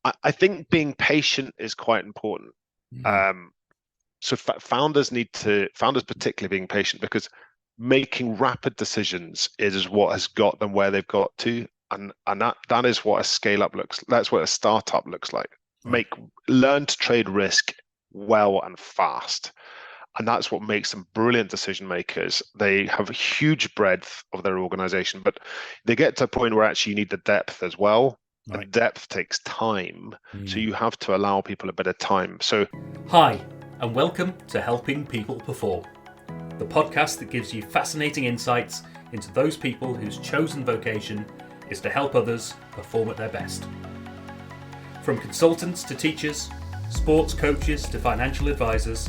I think being patient is quite important. Mm, Um, so founders founders particularly being patient, because making rapid decisions is what has got them where they've got to, and that is what a scale up looks. That's what a startup looks like. right. Make Learn to trade risk well and fast, and that's what makes them brilliant decision makers. They have a huge breadth of their organization, but they get to a point where actually you need the depth as well, Right. and depth takes time. So Mm. you have to allow people a bit of time. So Hi, and welcome to Helping People Perform, the podcast that gives you fascinating insights into those people whose chosen vocation is to help others perform at their best. From consultants to teachers, sports coaches to financial advisors,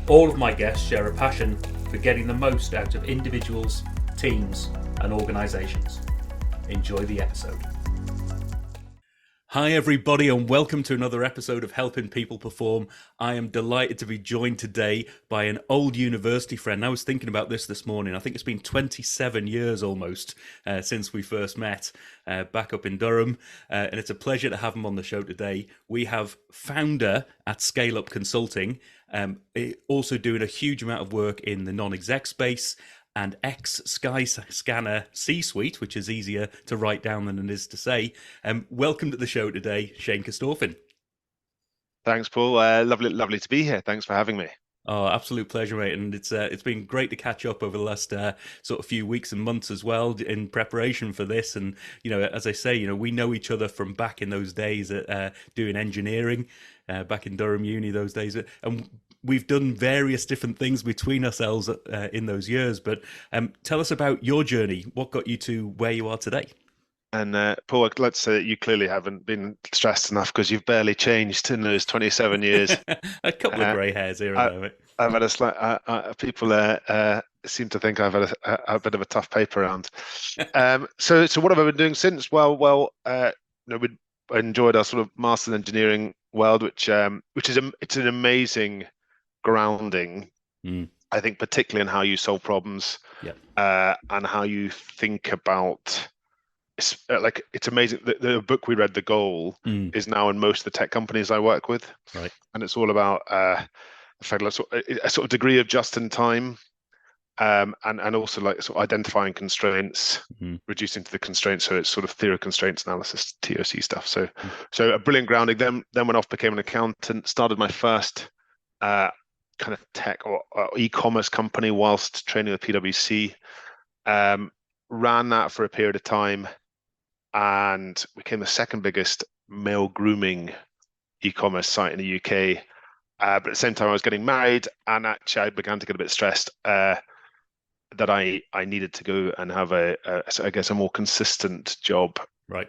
all of my guests share a passion for getting the most out of individuals, teams, and organisations. Enjoy the episode. Hi, everybody, and welcome to another episode of Helping People Perform. I am delighted to be joined today by an old university friend. I was thinking about this morning. I think it's been 27 years almost since we first met back up in Durham, and it's a pleasure to have him on the show today. We have founder at Scale Up Consulting, also doing a huge amount of work in the non-exec space, and ex-Skyscanner C-suite, which is easier to write down than it is to say. Welcome to the show today, Shane Corstorphine. thanks, Paul. Lovely to be here. Thanks for having me. Oh, absolute pleasure, mate. And it's been great to catch up over the last sort of few weeks and months as well in preparation for this. And, as I say, we know each other from back in those days at doing engineering, back in Durham Uni those days. And we've done various different things between ourselves in those years. But tell us about your journey. What got you to where you are today? And Paul, let's say that you clearly haven't been stressed enough, because you've barely changed in those 27 years. A couple of Uh, grey hairs here and I, there, mate. I've had a slight. People seem to think I've had a bit of a tough paper round. So what have I been doing since? I enjoyed our sort of master's in engineering world, which is it's an amazing grounding. Mm, I think particularly in how you solve problems, yeah. and how you think about. It's amazing. The book we read, The Goal, Mm, is now in most of the tech companies I work with, right. and it's all about a sort of degree of just in time, and also like sort of identifying constraints, Mm, reducing to the constraints. So it's sort of theory of constraints analysis, TOC stuff. So mm, so a brilliant grounding. Then went off, became an accountant, started my first kind of tech or e-commerce company whilst training with PwC. Ran that for a period of time, and became the second biggest male grooming e-commerce site in the UK. But at the same time, I was getting married, and actually, I began to get a bit stressed that I needed to go and have I guess a more consistent job. right.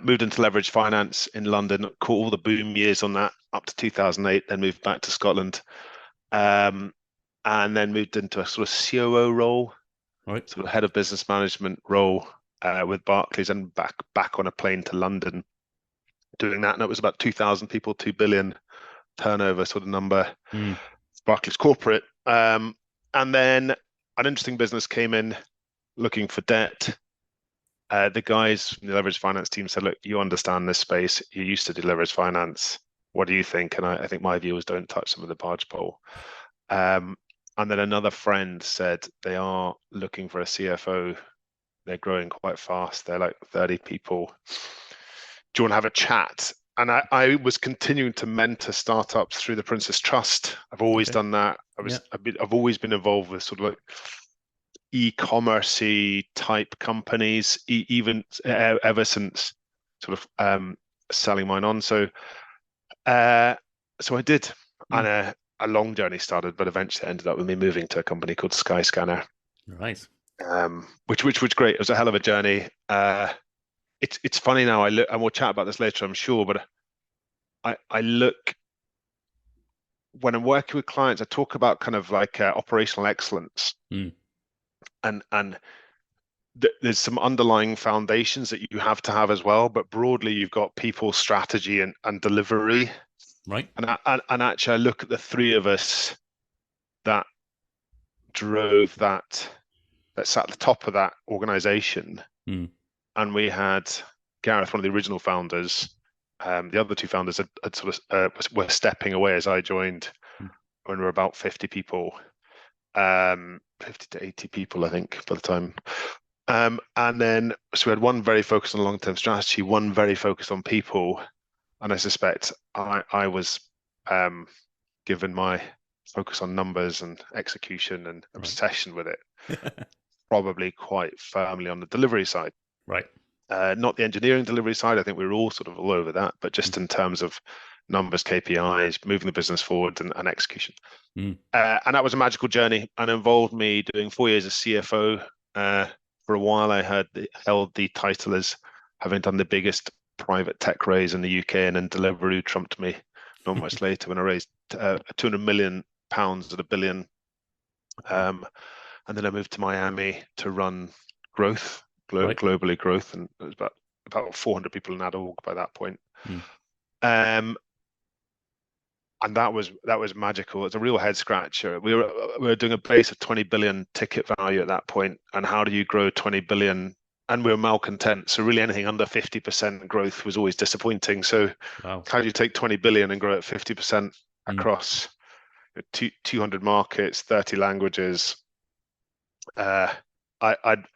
Moved into leverage finance in London, caught all the boom years on that up to 2008. Then moved back to Scotland, and then moved into a sort of COO role, Right. sort of head of business management role with Barclays, and back on a plane to London doing that. And it was about 2,000 people, 2 billion turnover sort of number, Mm, Barclays corporate. And then an interesting business came in looking for debt. The guys from the leverage finance team said, look, you understand this space. You used to do leverage finance. What do you think? And I think my view was, don't touch some of the barge pole. And then another friend said they are looking for a CFO. They're growing quite fast. They're like 30 people. Do you want to have a chat? And I was continuing to mentor startups through the Princess Trust. I've always okay. done that. Yeah. I've always been involved with sort of like e-commerce-y type companies, even ever since sort of selling mine on. So I did, Mm, and a long journey started, but eventually ended up with me moving to a company called Skyscanner, right. which was great. It was a hell of a journey. It's funny now. And we'll chat about this later, I'm sure. But I look when I'm working with clients, I talk about kind of like operational excellence, Mm, and there's some underlying foundations that you have to have as well. But broadly, you've got people, strategy, and delivery. right. And actually, I look at the three of us that drove that sat at the top of that organization. Mm, And we had Gareth, one of the original founders, The other two founders had sort of were stepping away as I joined when we were about 50 people, 50 to 80 people, I think, by the time. And then, so we had one very focused on long-term strategy, one very focused on people. And I suspect I was given my focus on numbers and execution and obsession with it, probably quite firmly on the delivery side. Right. Not the engineering delivery side. I think we were all sort of all over that, but just in terms of numbers, KPIs, moving the business forward and execution. And that was a magical journey and involved me doing 4 years as CFO. For a while, I held the title as having done the biggest private tech raise in the UK, and then Deliveroo trumped me almost later when I raised 200 million pounds at $1 billion. And then I moved to Miami to run growth, globally growth, and it was about 400 people in that org by that point. And that was magical. It's a real head scratcher. We were doing a base of 20 billion ticket value at that point, and how do you grow 20 billion? And we were malcontent. So really, anything under 50% growth was always disappointing. So how do you take 20 billion and grow at 50% across 200 markets, 30 languages? I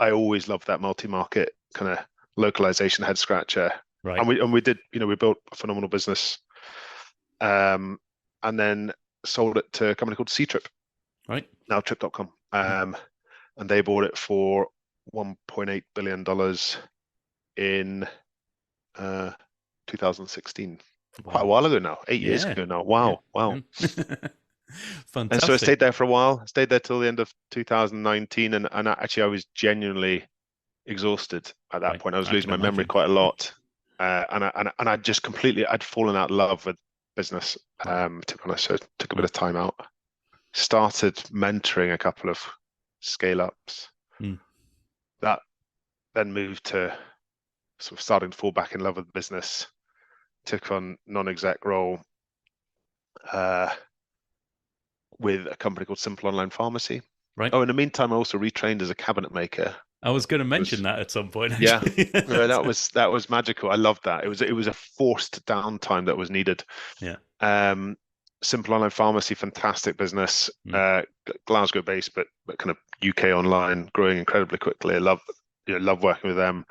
always loved that multi-market kind of localization head scratcher. Right. And we did, we built a phenomenal business. And then sold it to a company called Ctrip, right? Now Trip.com. And they bought it for $1.8 billion in 2016. Wow. Quite a while ago now, 8 years ago now. Wow. Fantastic. And so I stayed there for a while. I stayed there till the end of 2019, and actually I was genuinely exhausted at that point. I was losing my memory quite a lot, and I just completely, I'd fallen out of love with business, to be honest. So I took a bit of time out, started mentoring a couple of scale ups. That then moved to sort of starting to fall back in love with business, took on non-exec role with a company called Simple Online Pharmacy. Right. Oh, in the meantime, I also retrained as a cabinet maker. I was going to mention that at some point. Actually. Yeah, that was magical. I loved that. It was a forced downtime that was needed. Yeah. Simple Online Pharmacy, fantastic business, Glasgow based, but kind of UK online, growing incredibly quickly. I love working with them,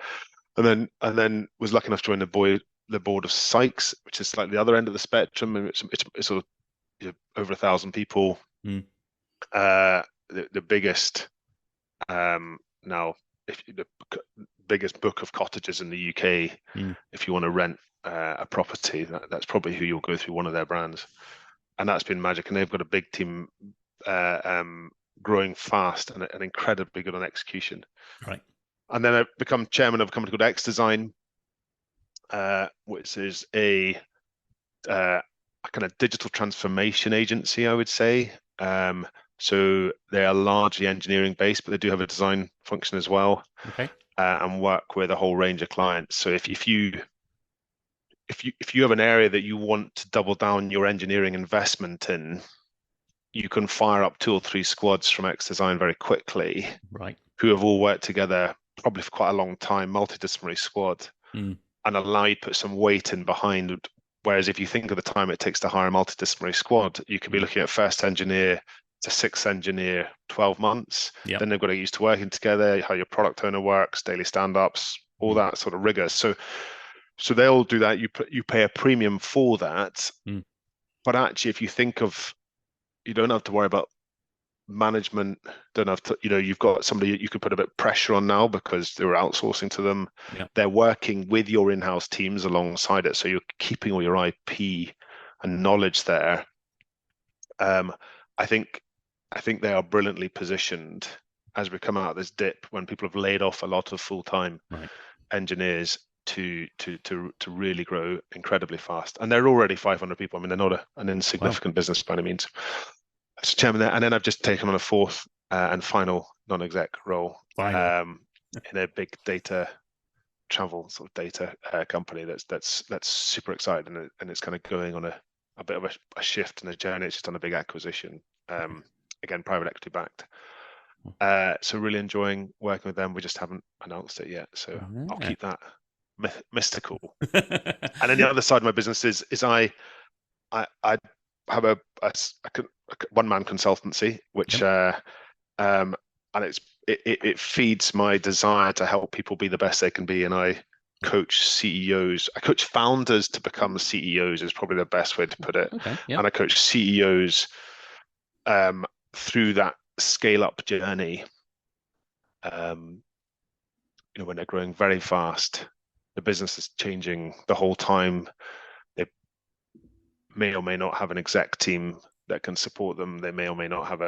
and then was lucky enough to join the board of Sykes, which is slightly the other end of the spectrum. It's sort of over 1,000 people. The biggest now, the biggest book of cottages in the UK. If you want to rent a property, that's probably who you'll go through one of their brands. And that's been magic. And they've got a big team growing fast and incredibly good on execution. Right. And then I've become chairman of a company called X Design, which is a kind of digital transformation agency, I would say. So they are largely engineering based, but they do have a design function as well. Okay. And work with a whole range of clients. So if you have an area that you want to double down your engineering investment in, you can fire up 2 or 3 squads from X Design very quickly, right? Who have all worked together probably for quite a long time, multidisciplinary squad, and allow you to put some weight in behind. Whereas if you think of the time it takes to hire a multidisciplinary squad, you could be looking at first engineer to 6th engineer, 12 months. Yep. Then they've got to get used to working together, how your product owner works, daily stand-ups, all that sort of rigor. So they'll do that. You pay a premium for that. But actually, if you think of, you don't have to worry about management, don't have to, you've got somebody you could put a bit of pressure on now because they were outsourcing to them. Yep. They're working with your in-house teams alongside it. So you're keeping all your IP and knowledge there. I think they are brilliantly positioned as we come out of this dip when people have laid off a lot of full-time engineers to really grow incredibly fast. And they're already 500 people. I mean, they're not an insignificant business by any means. As chairman there, and then I've just taken on a 4th and final non-exec role in a big data travel sort of data company that's super exciting, and it's kind of going on a bit of a shift in the journey. It's just done a big acquisition, again, private equity backed. So really enjoying working with them. We just haven't announced it yet, so I'll keep that mystical. And then the other side of my business is I have a one-man consultancy, which Yep. um, and it feeds my desire to help people be the best they can be. And I Yep. coach CEOs, I coach founders to become CEOs is probably the best way to put it. Okay. Yep. And I coach CEOs through that scale-up journey. Um, when they're growing very fast, the business is changing the whole time. They may or may not have an exec team that can support them. They may or may not have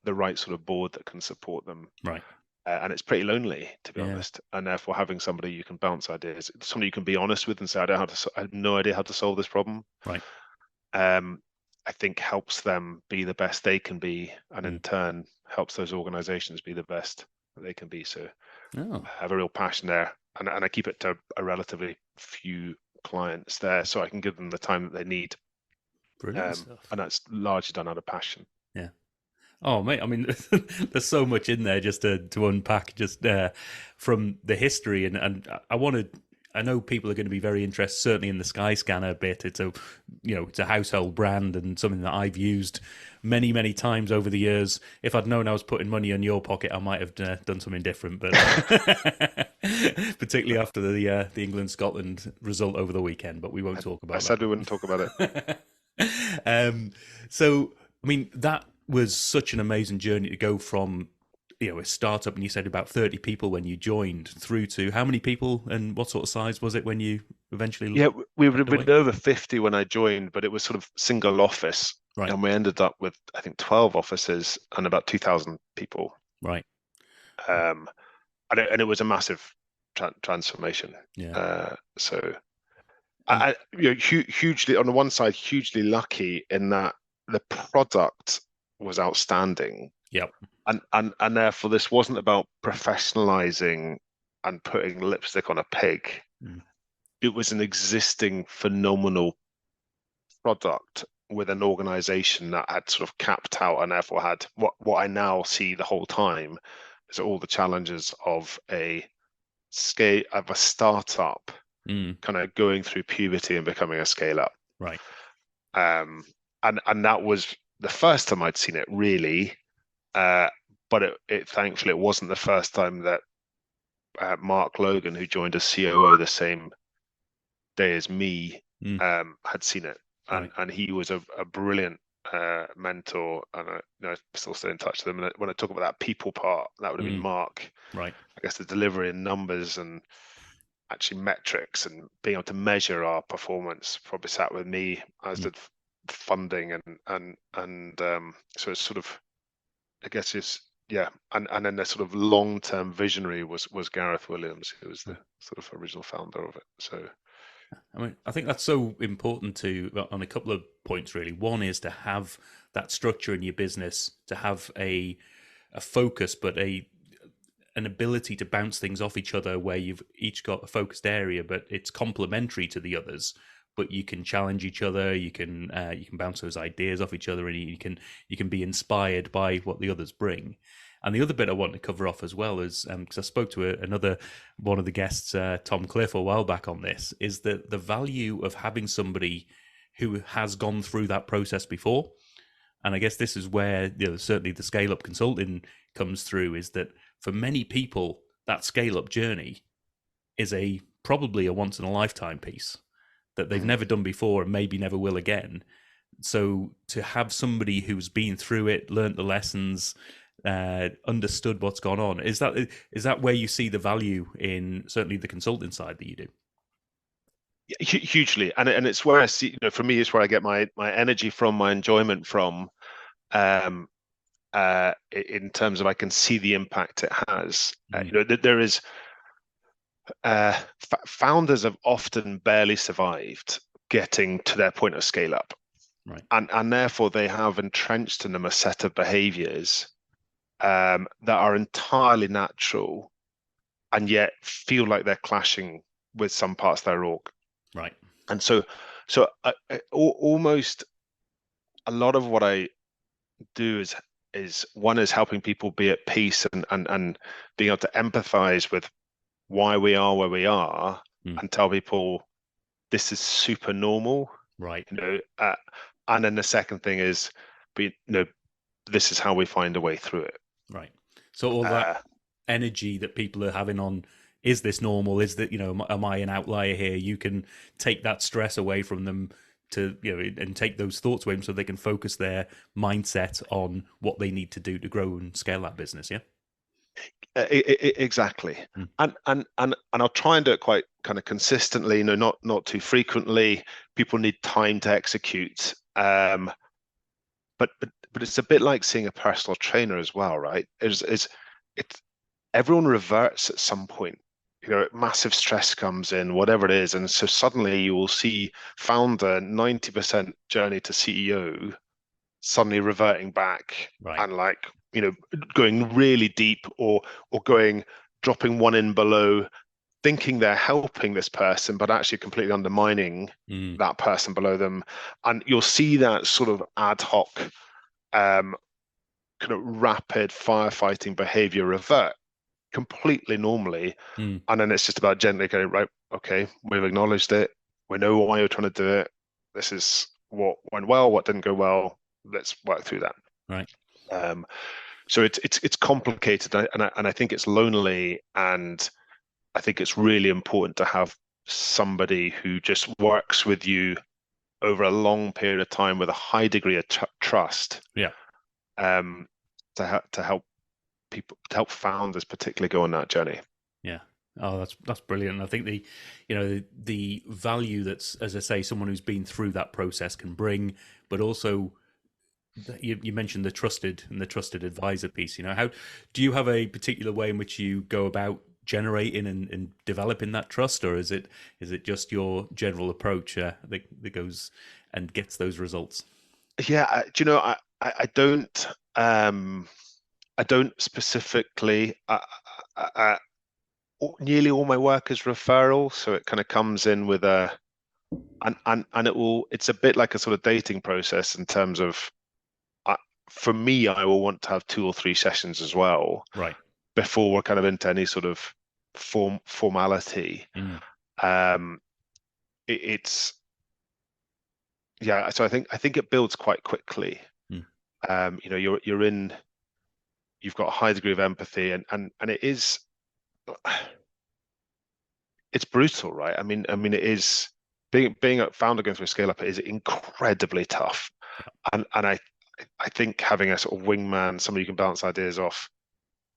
the right sort of board that can support them. Right. And it's pretty lonely, to be Yeah. honest. And therefore, having somebody you can bounce ideas, somebody you can be honest with and say, I have no idea how to solve this problem. Right. I think helps them be the best they can be, and in Mm. turn helps those organizations be the best that they can be. So Oh, I have a real passion there, and I keep it to a relatively few clients there, so I can give them the time that they need. brilliant stuff. And that's largely done out of passion. Yeah. Oh, mate, I mean, there's so much in there just to unpack just from the history. And I know people are going to be very interested, certainly in the Skyscanner bit. It's a household brand and something that I've used many, many times over the years. If I'd known I was putting money in your pocket, I might have done something different. But particularly after the England-Scotland result over the weekend, but we won't talk about I said we wouldn't talk about it. that. So, I mean, that was such an amazing journey to go from a startup, and you said about 30 people when you joined, through to how many people and what sort of size was it when you eventually Yeah, we would have stepped away? been over 50 when I joined, but it was sort of single office, Right. and we ended up with, I think, 12 offices and about 2,000 people. Right. And it was a massive transformation. Yeah. So And hugely, on the one side, hugely lucky in that the product was outstanding, yep. and therefore this wasn't about professionalizing and putting lipstick on a pig. Mm. It was an existing phenomenal product with an organization that had sort of capped out and therefore had what I now see the whole time is all the challenges of a startup Mm. kind of going through puberty and becoming a scale up. Right. And that was the first time I'd seen it really. But it thankfully it wasn't the first time that Mark Logan, who joined as COO the same day as me, Mm. had seen it. Right. And he was a brilliant mentor, and I still stay in touch with him. And when I talk about that people part, that would have been Mm. Mark. Right. I guess the delivery and numbers and actually metrics and being able to measure our performance probably sat with me, as Mm. did funding and so it's sort of, I guess it's and then the sort of long-term visionary was Gareth Williams, who was the sort of original founder of it. So I mean, I think that's so important on a couple of points, really. One is to have that structure in your business, to have a focus, but an ability to bounce things off each other where you've each got a focused area, but it's complementary to the others. But you can challenge each other, you can bounce those ideas off each other, and you can be inspired by what the others bring. And the other bit I want to cover off as well is, because I spoke to another one of the guests, Tom Cliff, a while back on this, is that the value of having somebody who has gone through that process before. And I guess this is where certainly the scale up consulting comes through, is that for many people, that scale up journey is probably a once in a lifetime piece that they've never done before and maybe never will again. So to have somebody who's been through it, learned the lessons, understood what's gone on, is that where you see the value in certainly the consulting side that you do? hugely, and it's where I see, for me, it's where I get my energy from, my enjoyment from, in terms of I can see the impact it has. There is founders have often barely survived getting to their point of scale up, Right. and therefore they have entrenched in them a set of behaviors that are entirely natural, and yet feel like they're clashing with some parts of their org. Right. And so almost a lot of what I do is one is helping people be at peace and being able to empathize with why we are where we are, Mm. and tell people this is super normal, Right. and then the second thing is, this is how we find a way through it. Right. So all that Uh, energy that people are having on, is this normal? Is that, am I an outlier here? You can take that stress away from them to, and take those thoughts away so they can focus their mindset on what they need to do to grow and scale that business. Yeah. exactly. Mm. And I'll try and do it quite kind of consistently, not too frequently. People need time to execute. But it's a bit like seeing a personal trainer as well, right? It's everyone reverts at some point. Massive stress comes in, whatever it is, and so suddenly you will see founder 90% journey to CEO suddenly reverting back Right. and going really deep, or going dropping one in below, thinking they're helping this person, but actually completely undermining Mm. that person below them. And you'll see that sort of ad hoc, kind of rapid firefighting behavior revert completely normally. Mm. And then it's just about gently going, right, okay, we've acknowledged it. We know why you're trying to do it. This is what went well, what didn't go well. Let's work through that. Right. Um, so it's complicated, and I think it's lonely, and I think it's really important to have somebody who just works with you over a long period of time with a high degree of trust, Yeah. to help people, to help founders particularly go on that journey. Yeah. Oh, that's brilliant. I think the value that's, as I say, someone who's been through that process can bring, but also you mentioned the trusted advisor piece. How do you have a particular way in which you go about generating and developing that trust, or is it just your general approach that goes and gets those results? Yeah, do you know, I don't, I don't specifically. Nearly all my work is referral, so it kind of comes in with and it's a bit like a sort of dating process in terms of, for me, I will want to have 2 or 3 sessions as well Right. before we're kind of into any sort of formality. Mm. Um, it's yeah, so I think it builds quite quickly. Mm. You've got a high degree of empathy, and it's brutal, right? I mean, it is, being a founder going through a scale up is incredibly tough, Yeah. and I think having a sort of wingman, somebody you can bounce ideas off,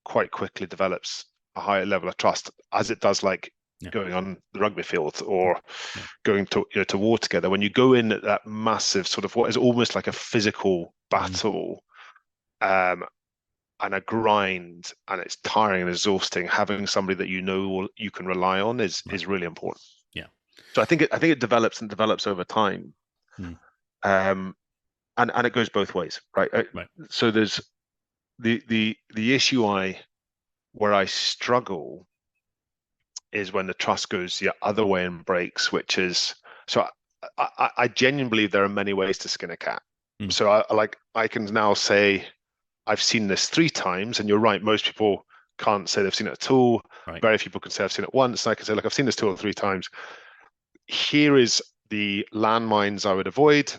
quite quickly develops a higher level of trust, as it does like Yeah. going on the rugby field or Yeah. going to war together. When you go in at that massive sort of what is almost like a physical Mm. battle, um, and a grind, and it's tiring and exhausting, having somebody that you can rely on is Right. is really important. Yeah. So I think it develops and develops over time, Mm. um, and it goes both ways, right? Right. So there's the issue where I struggle is when the trust goes the other way and breaks, which is, so I genuinely believe there are many ways to skin a cat. Mm. So I can now say I've seen this 3 times, and you're right, most people can't say they've seen it at all. Right. Very few people can say I've seen it once. And I can say, look, I've seen this 2 or 3 times. Here is the landmines I would avoid,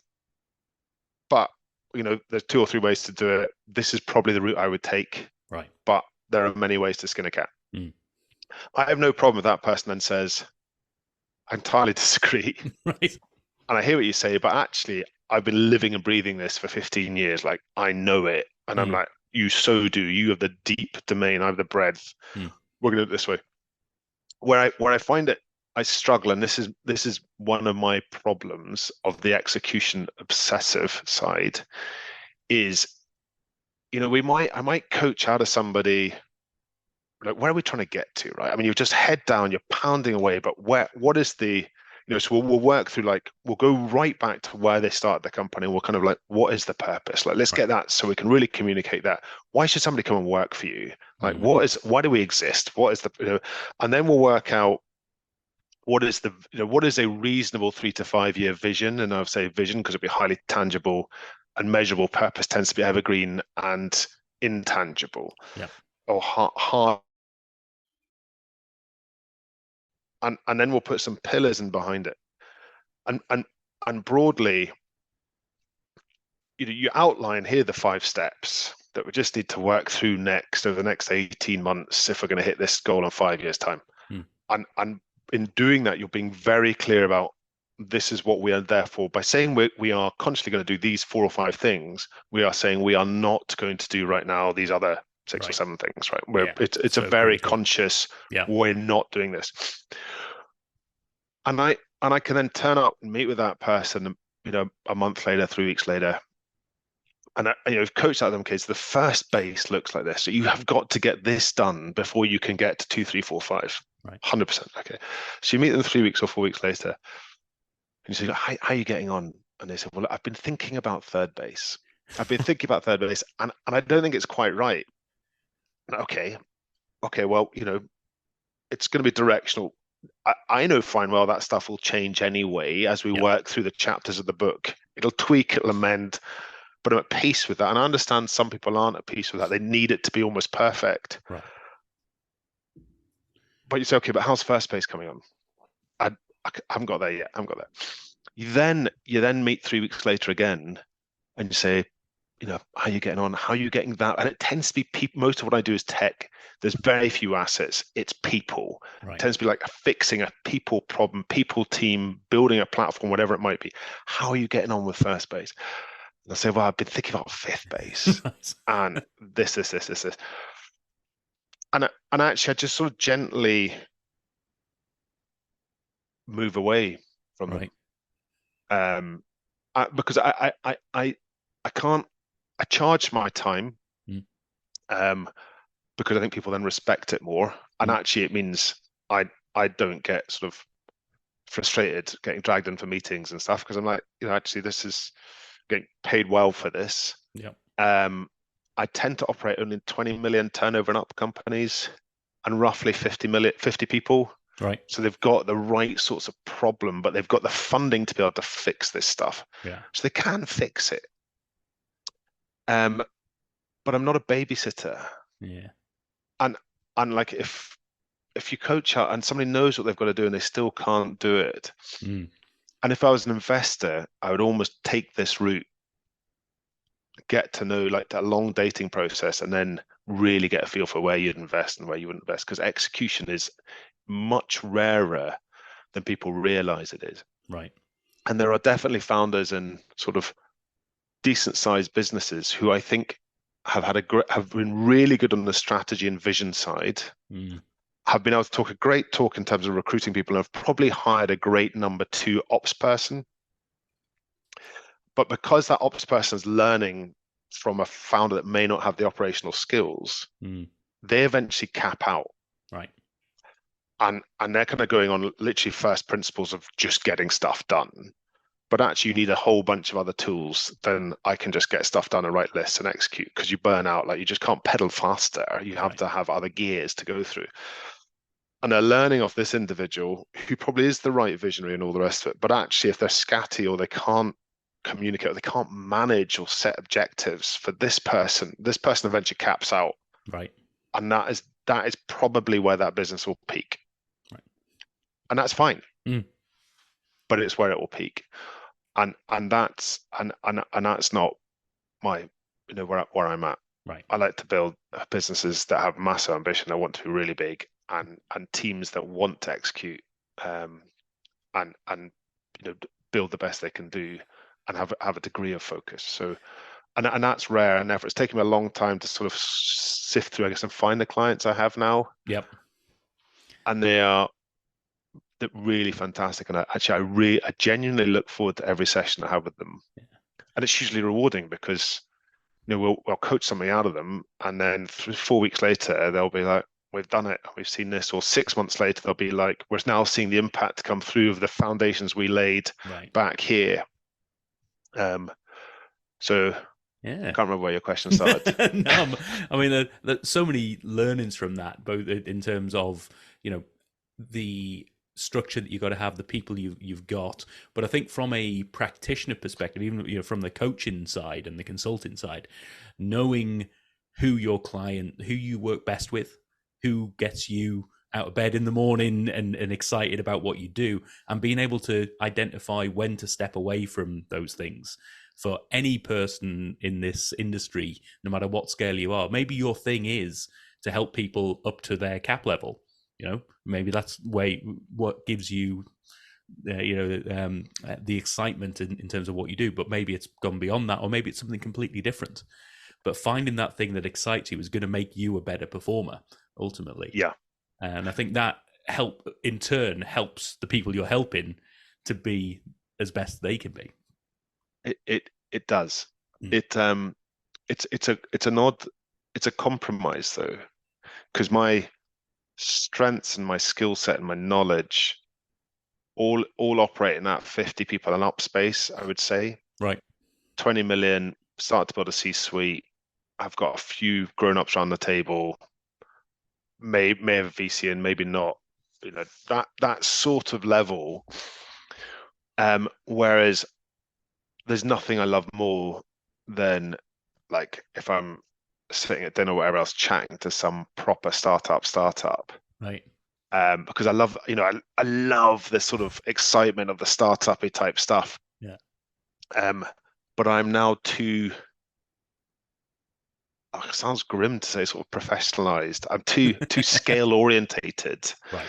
but there's 2 or 3 ways to do it. This is probably the route I would take, Right. but there are many ways to skin a cat. Mm. I have no problem with that person then says, I entirely disagree. Right. And I hear what you say, but actually, I've been living and breathing this for 15 years. Like, I know it. And I'm Mm. like, you so do. You have the deep domain, I have the breadth. Mm. We're going to do it this way. Where I find it, I struggle, and this is one of my problems of the execution obsessive side, is, I might coach out of somebody, like, where are we trying to get to, right? I mean, you're just head down, you're pounding away, but what is the, so we'll work through, like, we'll go right back to where they started the company. We'll kind of like, what is the purpose? Like, let's Right. get that so we can really communicate that. Why should somebody come and work for you? Like, Mm. why do we exist? What is and then we'll work out what is a reasonable 3 to 5 year vision. And I'll say vision because it'll be highly tangible and measurable. Purpose tends to be evergreen and intangible, Yeah. or hard. and then we'll put some pillars in behind it. And broadly, you outline here the 5 steps that we just need to work through next over the next 18 months if we're going to hit this goal in 5 years' time. And in doing that, you're being very clear about this is what we are there for. By saying we are consciously going to do these 4 or 5 things, we are saying we are not going to do right now these other 6 or 7 things, right? It's so a very conscious, we're not doing this. And I can then turn up and meet with that person, a month later, 3 weeks later. And I've coached out them kids. The first base looks like this. So you have got to get this done before you can get to 2, 3, 4, 5. Right. 100%. Okay. So you meet them 3 weeks or 4 weeks later, and you say, how are you getting on? And they say, well, I've been thinking about third base. And I don't think it's quite right. Okay, well, it's going to be directional. I know fine well that stuff will change anyway as we work through the chapters of the book. It'll tweak, it'll amend, but I'm at peace with that. And I understand some people aren't at peace with that. They need it to be almost perfect. Right. But you say, okay, but how's first base coming on? I haven't got there yet. I haven't got there. You then meet 3 weeks later again, and you say, how are you getting on? How are you getting that? And it tends to be people. Most of what I do is tech. There's very few assets. It's people. Right. It tends to be like fixing a people problem, people team, building a platform, whatever it might be. How are you getting on with first base? And I say, well, I've been thinking about fifth base and this. And actually, I just sort of gently move away from them. Because I can't. I charge my time because I think people then respect it more. And actually, it means I don't get sort of frustrated getting dragged in for meetings and stuff because I'm like, actually, this is getting paid well for this. I tend to operate only in 20 million turnover and up companies and roughly 50 people. Right. So they've got the right sorts of problem, but they've got the funding to be able to fix this stuff. Yeah. So they can fix it. But I'm not a babysitter. Yeah. And like if you coach out and somebody knows what they've got to do and they still can't do it. And if I was an investor, I would almost take this route, get to know like that long dating process, and then really get a feel for where you'd invest and where you wouldn't invest, because execution is much rarer than people realize it is. Right. And there are definitely founders in sort of decent sized businesses who I think have been really good on the strategy and vision side, have been able to talk a great talk in terms of recruiting people, and have probably hired a great number 2 ops person. But because that ops person is learning from a founder that may not have the operational skills, they eventually cap out. Right. And they're kind of going on literally first principles of just getting stuff done. But actually, you need a whole bunch of other tools than I can just get stuff done and write lists and execute, because you burn out. Like, you just can't pedal faster. You have to have other gears to go through. And they're learning off this individual who probably is the right visionary and all the rest of it. But actually, if they're scatty or they can't communicate or they can't manage or set objectives for this person eventually caps out. Right. And that is probably where that business will peak. Right. And that's fine. But it's where it will peak. And that's not my where I'm at. Right. I like to build businesses that have massive ambition. I want to be really big, and teams that want to execute, and build the best they can do, and have a degree of focus. So, and that's rare. And therefore, it's taken me a long time to sort of sift through, I guess, and find the clients I have now. Yep. And they're really fantastic, and I genuinely look forward to every session I have with them. Yeah. And it's usually rewarding because we'll coach something out of them, and then 4 weeks later they'll be like, we've done it, we've seen this. Or 6 months later they'll be like, we're now seeing the impact come through of the foundations we laid back here. So yeah, I can't remember where your question started. No, I mean, there's so many learnings from that, both in terms of the structure that you've got to have, the people you've got, but I think from a practitioner perspective, even from the coaching side and the consulting side, knowing who your client, who you work best with, who gets you out of bed in the morning and excited about what you do, and being able to identify when to step away from those things. For any person in this industry, no matter what scale you are, maybe your thing is to help people up to their cap level. Maybe that's what gives you the excitement in terms of what you do, but maybe it's gone beyond that, or maybe it's something completely different. But finding that thing that excites you is going to make you a better performer ultimately. Yeah. And I think that in turn helps the people you're helping to be as best they can be. It does. It's a compromise though, because my strengths and my skill set and my knowledge all operate in that 50 people and up space, I would say. Right. 20 million, start to build a C-suite. I've got a few grown-ups around the table, may have a VC in, maybe not. That sort of level. Whereas there's nothing I love more than, like, if I'm sitting at dinner or whatever else, chatting to some proper startup. Right. Because I love, I love this sort of excitement of the startup-y type stuff. Yeah. But I'm now too, it sounds grim to say, sort of professionalized. I'm too scale orientated Right.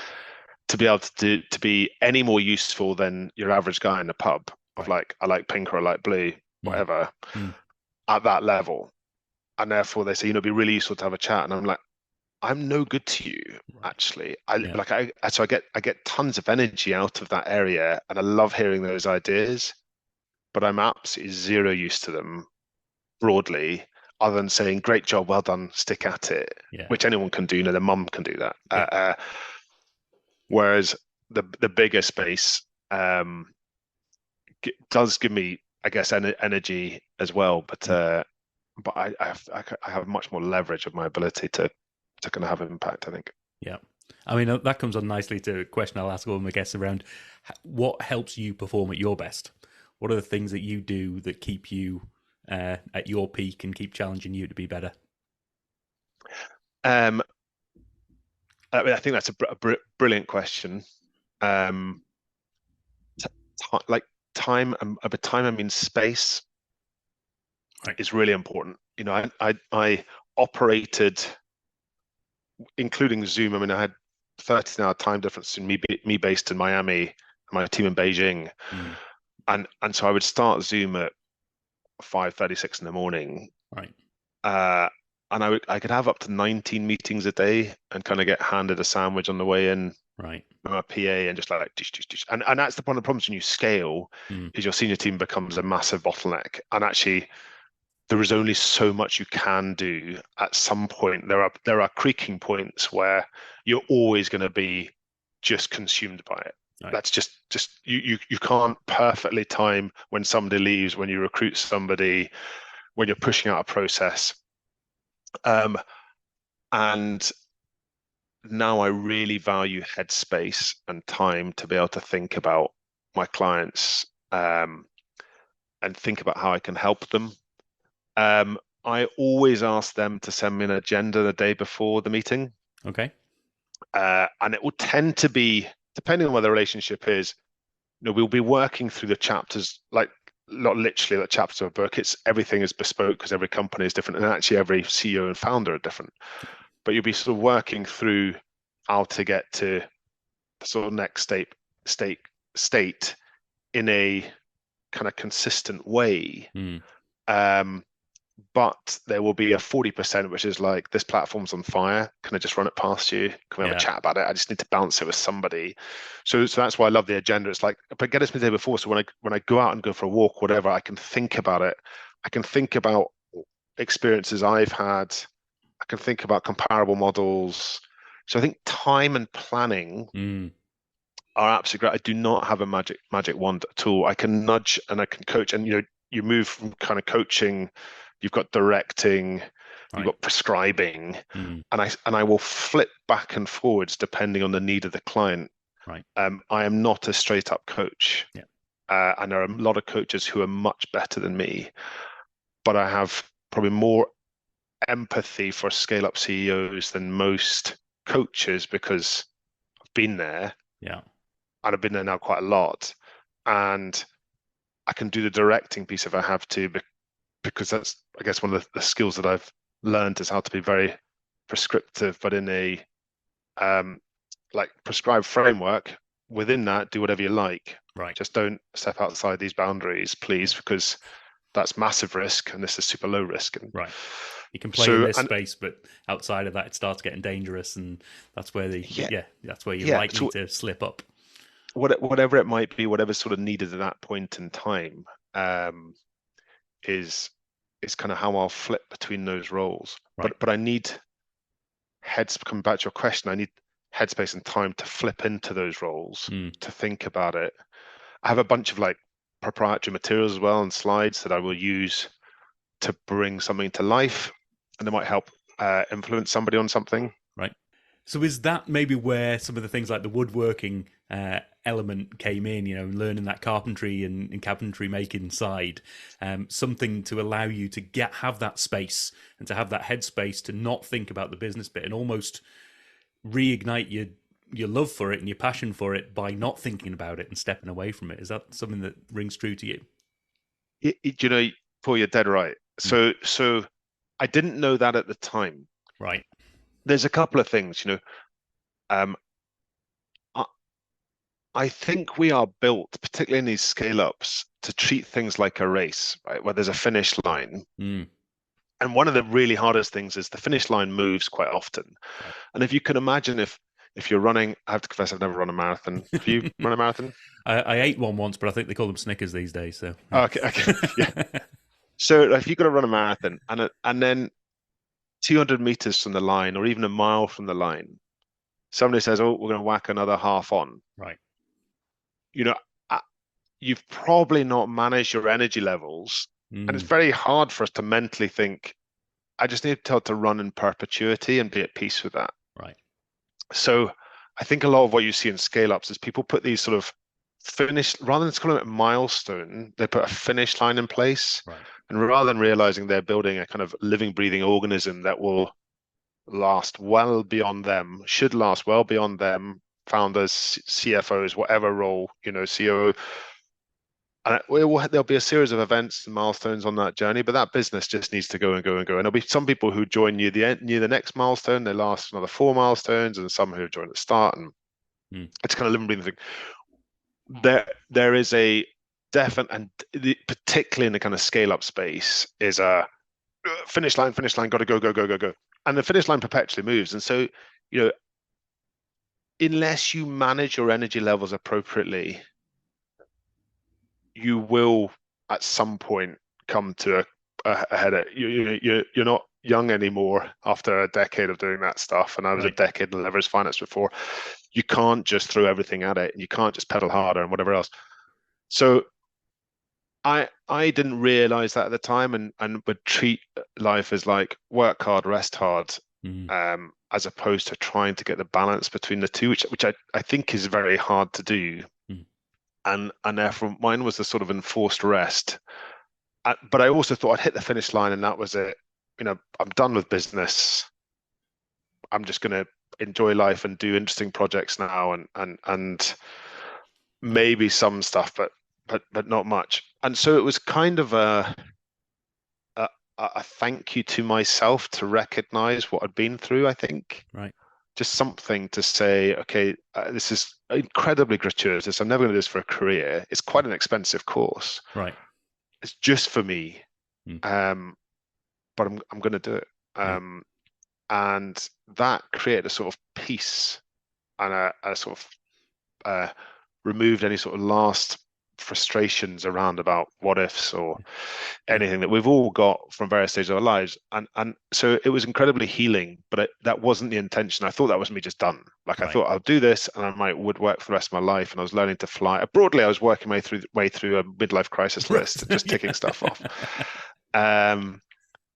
to be able to be any more useful than your average guy in the pub of, like, I like pink or I like blue, whatever, at that level. And therefore they say, it'd be really useful to have a chat. And I'm like, I'm no good to you, actually. So I get tons of energy out of that area, and I love hearing those ideas, but I'm absolutely zero use to them broadly, other than saying, great job, well done, stick at it, which anyone can do. Their mum can do that. Whereas the bigger space does give me, I guess, energy as well, but I have much more leverage of my ability to kind of have an impact, I think. Yeah. I mean, that comes on nicely to a question I'll ask all my guests around what helps you perform at your best. What are the things that you do that keep you at your peak and keep challenging you to be better? I mean, I think that's a brilliant question. Like time, by time I mean space, right, is really important. I operated, including Zoom. I mean, I had 13-hour time difference in me based in Miami and my team in Beijing, and so I would start Zoom at 5:36 in the morning, right, and I could have up to 19 meetings a day and kind of get handed a sandwich on the way in, right, my PA, and just like dish, dish, dish. And that's one of the problems when you scale, is your senior team becomes a massive bottleneck, and actually there is only so much you can do. At some point, there are creaking points where you're always going to be just consumed by it. Right. That's just you can't perfectly time when somebody leaves, when you recruit somebody, when you're pushing out a process. And now I really value headspace and time to be able to think about my clients, and think about how I can help them. I always ask them to send me an agenda the day before the meeting. Okay. And it will tend to be, depending on what the relationship is, we'll be working through the chapters, like not literally the chapters of a book. Everything is bespoke because every company is different, and actually every CEO and founder are different. But you'll be sort of working through how to get to the sort of next state in a kind of consistent way. But there will be a 40% which is like, this platform's on fire. Can I just run it past you? Can we have a chat about it? I just need to bounce it with somebody. So that's why I love the agenda. It's like, but get us the day before. So when I go out and go for a walk, whatever, I can think about it. I can think about experiences I've had. I can think about comparable models. So I think time and planning are absolutely great. I do not have a magic wand at all. I can nudge and I can coach, and you move from kind of coaching. You've got directing, you've got prescribing, and I will flip back and forwards depending on the need of the client. Right. I am not a straight up coach, and there are a lot of coaches who are much better than me, but I have probably more empathy for scale up CEOs than most coaches, because been there, Yeah. and I've been there now quite a lot, and I can do the directing piece if I have to, because that's, I guess, one of the skills that I've learned is how to be very prescriptive, but in a like prescribed framework. Within that, do whatever you like. Right. Just don't step outside these boundaries, please, because that's massive risk, and this is super low risk. And Right. You can play in so, this and space, but outside of that, it starts getting dangerous, and that's where yeah, that's where you're yeah. likely So to slip up. whatever it might be, whatever's sort of needed at that point in time, is kind of how I'll flip between those roles. Right. But I need heads coming back to your question. I need headspace and time to flip into those roles, to think about it. I have a bunch of like proprietary materials as well and slides that I will use to bring something to life, and they might help influence somebody on something. Right. So is that maybe where some of the things like the woodworking element came in, learning that carpentry and cabinetry making side, something to allow you to have that space and to have that headspace to not think about the business bit and almost reignite your love for it and your passion for it by not thinking about it and stepping away from it? Is that something that rings true to you? Paul, you're dead right. So I didn't know that at the time. Right. There's a couple of things, um, I think we are built, particularly in these scale ups, to treat things like a race, right? Where there's a finish line. And one of the really hardest things is the finish line moves quite often. Right. And if you can imagine, if you're running, I have to confess, I've never run a marathon. Have you run a marathon? I ate one once, but I think they call them Snickers these days. So yeah. Okay, yeah. So if you've got to run a marathon and then 200 meters from the line, or even a mile from the line, somebody says, "Oh, we're going to whack another half on." Right. You've probably not managed your energy levels, and it's very hard for us to mentally think, I just need to run in perpetuity and be at peace with that. Right. So I think a lot of what you see in scale ups is people put these sort of finish, rather than calling it a milestone, they put a finish line in place. Right. And rather than realizing they're building a kind of living, breathing organism that will last well beyond them, should last well beyond them, founders, CFOs, whatever role, COO. And there'll be a series of events and milestones on that journey, but that business just needs to go and go and go. And there'll be some people who join near the next milestone, they last another 4 milestones, and some who join at the start. And it's kind of living, breathing thing. There is a definite, and particularly in the kind of scale up space, is a finish line, got to go, go, go, go, go. And the finish line perpetually moves. And so, unless you manage your energy levels appropriately, you will at some point come to a headache. You're not young anymore after a decade of doing that stuff. And I was a decade in leverage finance before. You can't just throw everything at it, and you can't just pedal harder and whatever else. So I didn't realize that at the time, and would treat life as like work hard, rest hard, as opposed to trying to get the balance between the two, which I think is very hard to do. And therefore mine was the sort of enforced rest. But I also thought I'd hit the finish line and that was it. I'm done with business. I'm just going to enjoy life and do interesting projects now, and maybe some stuff, but not much. And so it was kind of a thank you to myself to recognize what I'd been through, I think. Right. Just something to say, okay, this is incredibly gratuitous. I'm never going to do this for a career. It's quite an expensive course. Right. It's just for me. But I'm going to do it. And that created a sort of peace and a sort of removed any sort of last frustrations around about what ifs or anything that we've all got from various stages of our lives, and so it was incredibly healing, but that wasn't the intention. I thought that was me just done. Like I thought I'll do this and I might woodwork for the rest of my life, and I was learning to fly. Broadly, I was working my way through a midlife crisis list and just ticking stuff off. And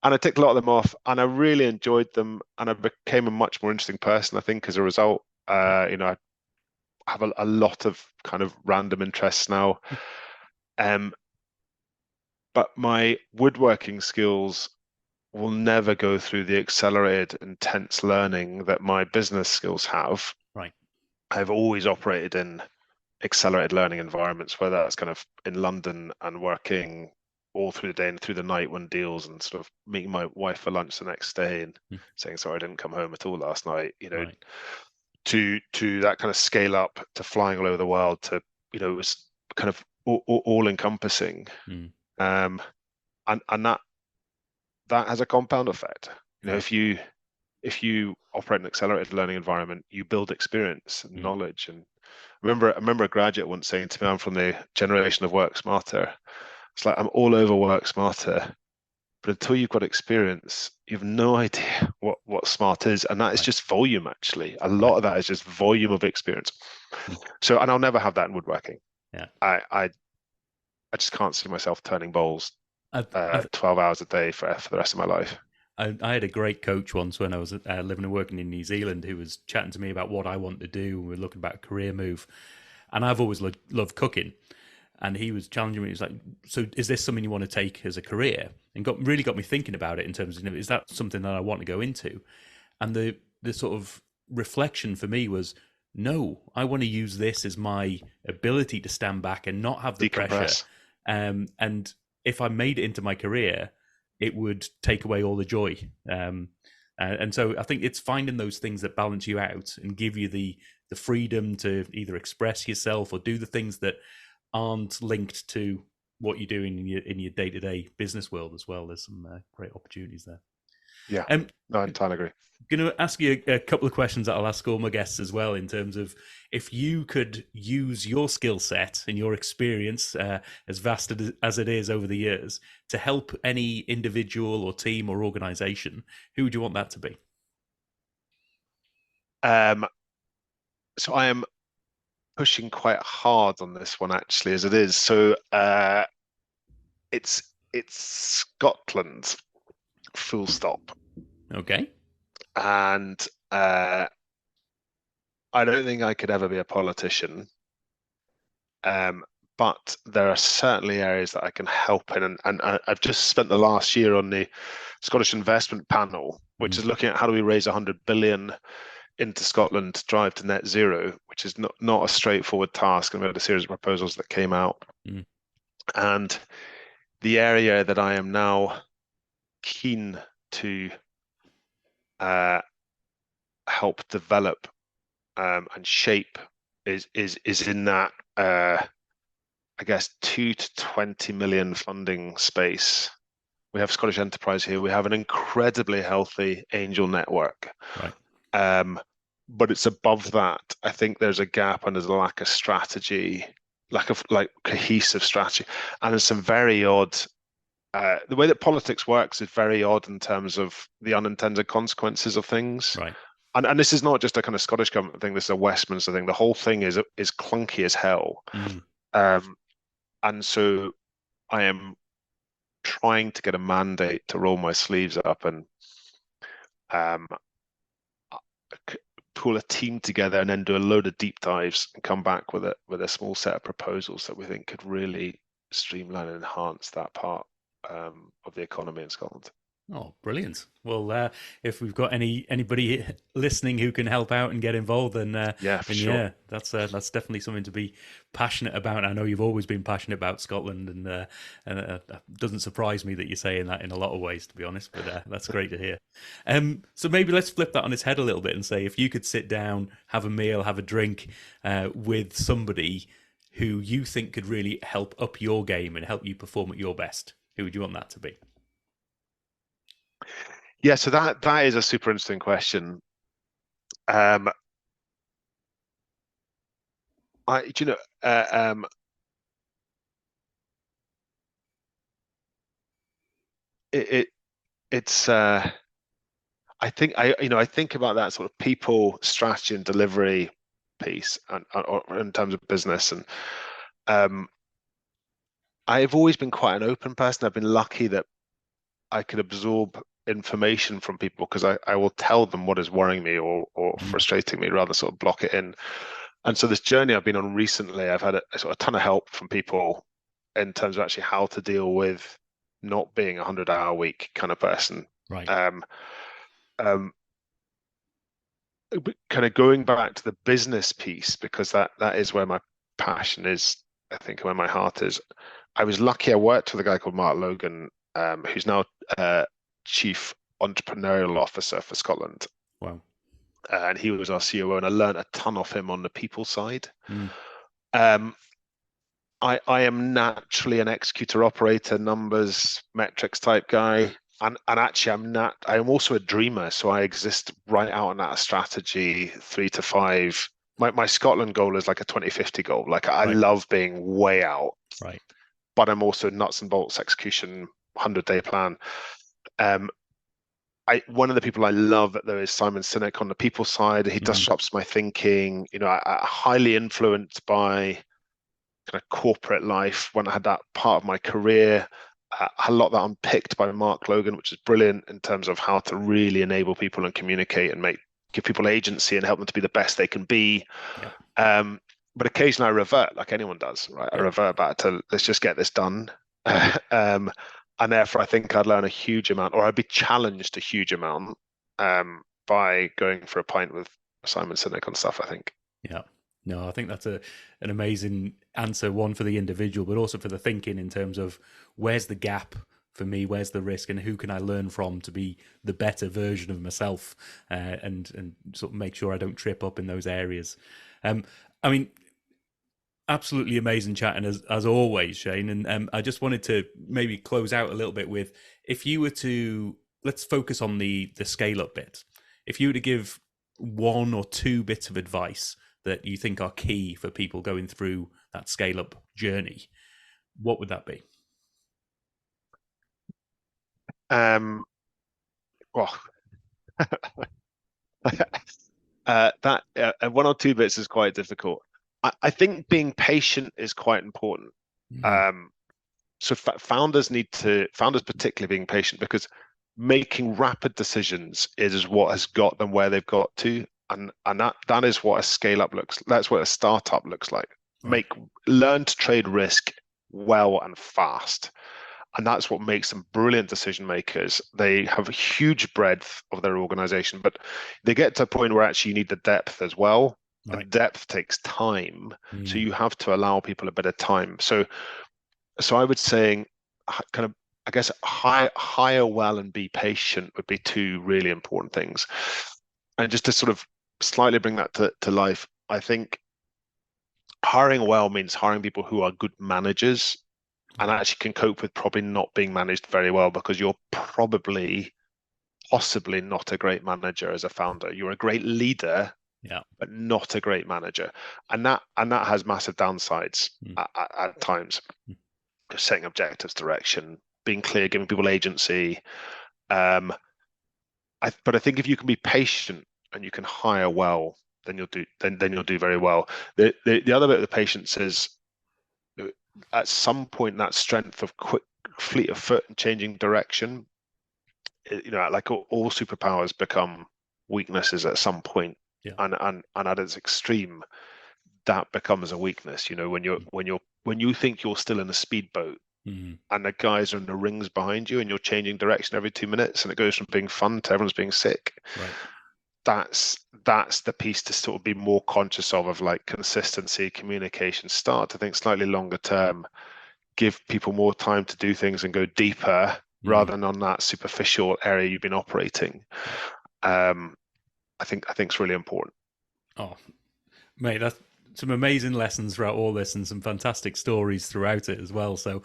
I ticked a lot of them off, and I really enjoyed them, and I became a much more interesting person, I think, as a result. I have a lot of kind of random interests now. But my woodworking skills will never go through the accelerated, intense learning that my business skills have. Right. I've always operated in accelerated learning environments, whether that's kind of in London and working all through the day and through the night when deals, and sort of meeting my wife for lunch the next day and Mm. saying, sorry, I didn't come home at all last night, Right. to that kind of scale up to flying all over the world to, it was kind of all encompassing. Mm. Um, and that has a compound effect. Yeah. If you operate in an accelerated learning environment, you build experience and Mm. knowledge. And I remember a graduate once saying to me, I'm from the generation of work smarter. It's like, I'm all over work smarter, but until you've got experience, you have no idea what smart is. And that is Right. just volume, actually. A lot Right. of that is just volume of experience. Mm. So, and I'll never have that in woodworking. Yeah. I just can't see myself turning bowls I've 12 hours a day for the rest of my life. I had a great coach once when I was living and working in New Zealand who was chatting to me about what I want to do. We were looking about a career move. And I've always loved cooking. And he was challenging me. He was like, so is this something you want to take as a career? And really got me thinking about it in terms of, is that something that I want to go into? And the sort of reflection for me was, no, I want to use this as my ability to stand back and not have the pressure. Decompress. And if I made it into my career, it would take away all the joy. And so I think it's finding those things that balance you out and give you the freedom to either express yourself or do the things that aren't linked to what you're doing in your day-to-day business world as well. There's some great opportunities there. Yeah, Um, no, I entirely agree. Going to ask you a couple of questions that I'll ask all my guests as well, in terms of if you could use your skill set and your experience, as vast as it is over the years, to help any individual or team or organization, who would you want that to be? So I am pushing quite hard on this one, actually, as it is. So it's Scotland, full stop. Okay. And I don't think I could ever be a politician. But there are certainly areas that I can help in. And I've just spent the last year on the Scottish Investment Panel, which Mm. is looking at how do we raise 100 billion into Scotland to drive to net zero, which is not a straightforward task. And we had a series of proposals that came out. Mm. And the area that I am now keen to help develop and shape is in that I guess 2 to 20 million funding space. We have Scottish Enterprise here. We have an incredibly healthy angel network. Right. But it's above that. I think there's a gap and there's a lack of strategy, lack of cohesive strategy. And there's some very odd the way that politics works is very odd in terms of the unintended consequences of things. Right. And this is not just a kind of Scottish government thing, this is a Westminster thing. The whole thing is clunky as hell. Mm. And so I am trying to get a mandate to roll my sleeves up and pull a team together and then do a load of deep dives and come back with a small set of proposals that we think could really streamline and enhance that part of the economy in Scotland. Oh, brilliant! Well, if we've got anybody listening who can help out and get involved, then Yeah, for then sure. yeah, that's definitely something to be passionate about. I know you've always been passionate about Scotland, and it doesn't surprise me that you're saying that in a lot of ways, to be honest. But that's great to hear. So maybe let's flip that on its head a little bit and say, if you could sit down, have a meal, have a drink with somebody who you think could really help up your game and help you perform at your best, who would you want that to be? Yeah, so that is a super interesting question. You know, it's I think I think about that sort of people strategy and delivery piece and or in terms of business. And I've always been quite an open person. I've been lucky that I could absorb information from people because I will tell them what is worrying me or Mm. frustrating me rather than sort of block it in. And so this journey I've been on recently, I've had a sort of ton of help from people in terms of actually how to deal with not being a 100-hour week kind of person. Right. Um, um, kind of going back to the business piece, because that is where my passion is, I think, where my heart is. I was lucky. I worked with a guy called Mark Logan, who's now Chief Entrepreneurial Officer for Scotland. Wow. And he was our COO, and I learned a ton off him on the people side. Mm. Um, I am naturally an executor, operator, numbers, metrics type guy. And actually I am also a dreamer. So I exist right out on that strategy, 3 to 5. My Scotland goal is like a 2050 goal. Like I Right. love being way out, Right. but I'm also nuts and bolts execution, 100-day plan. One of the people I love though is Simon Sinek on the people side. He disrupts my thinking. I highly influenced by kind of corporate life when I had that part of my career. A lot that unpicked by Mark Logan, which is brilliant in terms of how to really enable people and communicate and give people agency and help them to be the best they can be. Yeah. But occasionally I revert, like anyone does, right? Yeah. I revert back to let's just get this done. And therefore I think I'd learn a huge amount, or I'd be challenged a huge amount by going for a pint with Simon Sinek on stuff, I think. Yeah. No, I think that's an amazing answer, one for the individual, but also for the thinking in terms of where's the gap for me, where's the risk, and who can I learn from to be the better version of myself, and sort of make sure I don't trip up in those areas. I mean, absolutely amazing chatting as always, Shane. And I just wanted to maybe close out a little bit with, if you were to, let's focus on the scale up bit. If you were to give 1 or 2 bits of advice that you think are key for people going through that scale up journey, what would that be? Well, that 1 or 2 bits is quite difficult. I think being patient is quite important. So founders particularly being patient, because making rapid decisions is what has got them where they've got to, and that is what a scale up looks. That's what a startup looks like. Right. Learn to trade risk well and fast. And that's what makes them brilliant decision makers. They have a huge breadth of their organization, but they get to a point where actually you need the depth as well. Right. And depth takes time. So you have to allow people a bit of time. So I would say kind of, I guess, hire well and be patient would be 2 really important things. And just to sort of slightly bring that to life, I think hiring well means hiring people who are good managers and actually can cope with probably not being managed very well, because you're possibly not a great manager as a founder. You're a great leader, but not a great manager. And that has massive downsides at times. Just setting objectives, direction, being clear, giving people agency. But I think if you can be patient and you can hire well, then you'll do very well. The other bit of the patience is, at some point, that strength of quick fleet of foot and changing direction, like all superpowers become weaknesses at some point. And at its extreme, that becomes a weakness. When you think you're still in a speedboat and the guys are in the rings behind you and you're changing direction every 2 minutes and it goes from being fun to everyone's being sick. Right. That's the piece to sort of be more conscious of like consistency, communication, start to think slightly longer term, give people more time to do things and go deeper rather than on that superficial area you've been operating. I think it's really important. Oh, mate, that's some amazing lessons throughout all this and some fantastic stories throughout it as well. So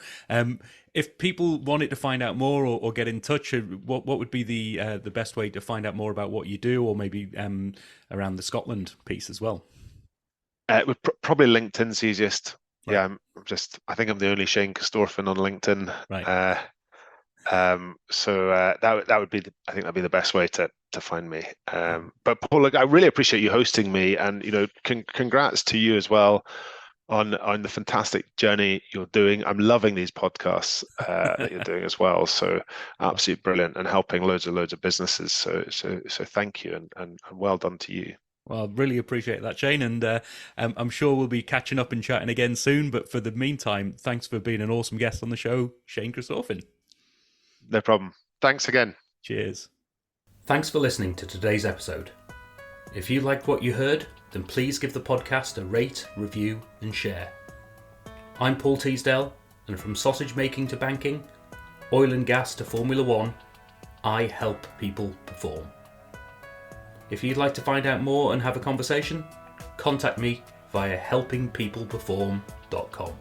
if people wanted to find out more or get in touch, what would be the best way to find out more about what you do, or maybe around the Scotland piece as well? Probably LinkedIn's easiest. Right. Yeah, I think I'm the only Shane Corstorphine on LinkedIn. Right. So that would be I think that'd be the best way to find me. But Paul, look, I really appreciate you hosting me, and congrats to you as well on the fantastic journey you're doing. I'm loving these podcasts that you're doing as well. So absolutely brilliant, and helping loads of businesses. So thank you, and well done to you. Well, really appreciate that, Shane, and I'm sure we'll be catching up and chatting again soon. But for the meantime, thanks for being an awesome guest on the show, Shane Corstorphine. No problem. Thanks again. Cheers. Thanks for listening to today's episode. If you liked what you heard, then please give the podcast a rate, review and share. I'm Paul Teasdale, and from sausage making to banking, oil and gas to Formula One, I help people perform. If you'd like to find out more and have a conversation, contact me via helpingpeopleperform.com.